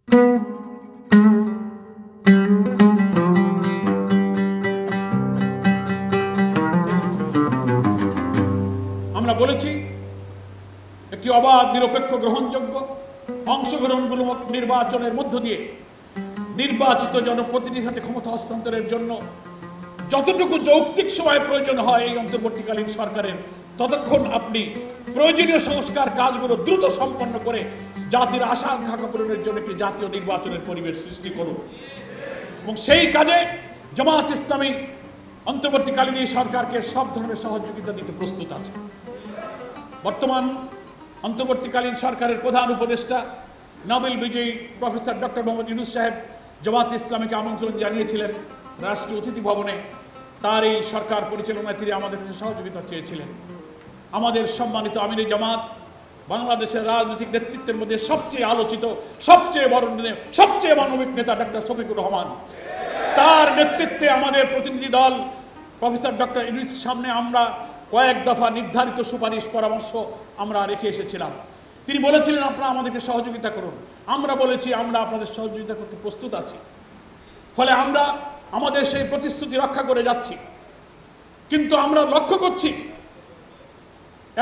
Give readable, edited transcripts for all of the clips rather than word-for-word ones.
আমরা বলেছি একটি অবাধ, নিরপেক্ষ, গ্রহণযোগ্য অংশগ্রহণমূলক নির্বাচনের মধ্য দিয়ে নির্বাচিত জনপ্রতিনিধির হাতে ক্ষমতা হস্তান্তরের জন্য যতটুকু যৌক্তিক সময় প্রয়োজন হয় এই অন্তর্বর্তীকালীন সরকারের, ততক্ষণ আপনি প্রয়োজনীয় সংস্কার কাজগুলো দ্রুত সম্পন্ন করে জাতির আশা আকাঙ্ক্ষা পূরণের জন্য একটি জাতীয় নির্বাচনের পরিবেশ সৃষ্টি করুন। এবং সেই কাজে জামায়াত ইসলামী অন্তর্বর্তীকালীন এই সরকারকে সব ধরনের সহযোগিতা দিতে প্রস্তুত আছে। বর্তমান অন্তর্বর্তীকালীন সরকারের প্রধান উপদেষ্টা নোবেল বিজয়ী প্রফেসর ডক্টর মোহাম্মদ ইউনূস সাহেব জামায়াত ইসলামীকে আমন্ত্রণ জানিয়েছিলেন রাষ্ট্রীয় অতিথি ভবনে। তার এই সরকার পরিচালনায় তিনি আমাদের কাছে সহযোগিতা চেয়েছিলেন। আমাদের সম্মানিত আমিরে জামাত, বাংলাদেশের রাজনৈতিক নেতৃত্বের মধ্যে সবচেয়ে আলোচিত, সবচেয়ে বড়, সবচেয়ে মানবিক নেতা ডক্টর শফিকুর রহমান, তার নেতৃত্বে আমাদের প্রতিনিধি দল প্রফেসর ডক্টর ইউনূসের সামনে আমরা কয়েক দফা নির্ধারিত সুপারিশ পরামর্শ আমরা রেখে এসেছিলাম। তিনি বলেছিলেন আপনারা আমাদেরকে সহযোগিতা করুন। আমরা বলেছি আমরা আপনাদের সহযোগিতা করতে প্রস্তুত আছি। ফলে আমরা আমাদের সেই প্রতিশ্রুতি রক্ষা করে যাচ্ছি। কিন্তু আমরা লক্ষ্য করছি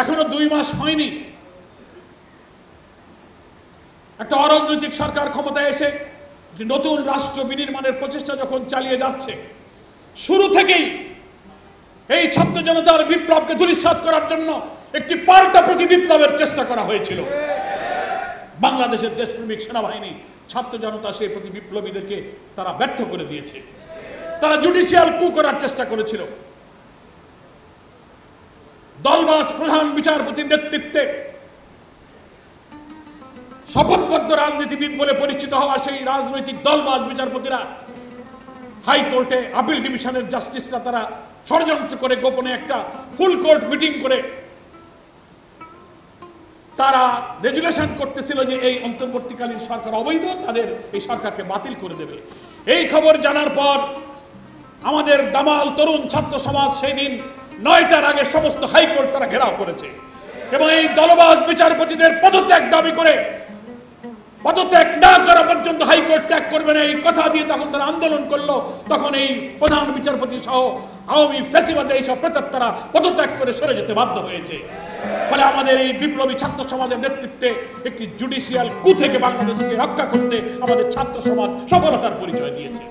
এখনো 2 মাস হয়নি একটা অরাজনৈতিক সরকার ক্ষমতায় এসে যে নতুন রাষ্ট্র বিনির্মাণের প্রচেষ্টা যখন চালিয়ে যাচ্ছে, শুরু থেকেই এই ছাত্র জনতার বিপ্লবকে ধূলিসাৎ করার জন্য একটি পাল্টা প্রতি বিপ্লবের চেষ্টা করা হয়েছিল। বাংলাদেশের দেশপ্রেমিক সেনাবাহিনী, ছাত্র জনতা সেই প্রতি বিপ্লবীদেরকে তারা ব্যর্থ করে দিয়েছে। তারা জুডিশিয়াল কু করার চেষ্টা করেছিল। দলবাজ প্রধান বিচারপতির নেতৃত্বে শপথবদ্ধ রাজনীতিবিদ বলে পরিচিত হওয়া সেই রাজনৈতিক দলবাজ বিচারপতিরা, হাইকোর্টে আপিল ডিভিশনের জাস্টিসরা, তারা ষড়যন্ত্র করে গোপনে একটা ফুল কোর্ট মিটিং করে তারা রেজুলেশন করতেছিল যে এই অন্তর্বর্তীকালীন সরকার অবৈধ, তাদের এই সরকারকে বাতিল করে দেবে। এই খবর জানার পর আমাদের দামাল তরুণ ছাত্র সমাজ সেই দিন 9টার আগে সমস্ত হাইকোর্ট তারা ঘেরাও করেছে এবং এই দলবাজ বিচারপতিদের পদত্যাগ দাবি করে, পদত্যাগ না করা পর্যন্ত হাইকোর্ট ত্যাগ করবে না এই কথা দিয়ে তখন তারা আন্দোলন করলো। তখন এই প্রধান বিচারপতি সহ আওয়ামী ফ্যাসিবাদের এইসব প্রেতাত্মারা পদত্যাগ করে সরে যেতে বাধ্য হয়েছে। ফলে আমাদের এই বিপ্লবী ছাত্র সমাজের নেতৃত্বে একটি জুডিশিয়াল কু থেকে বাংলাদেশকে রক্ষা করতে আমাদের ছাত্র সমাজ সফলতার পরিচয় দিয়েছে।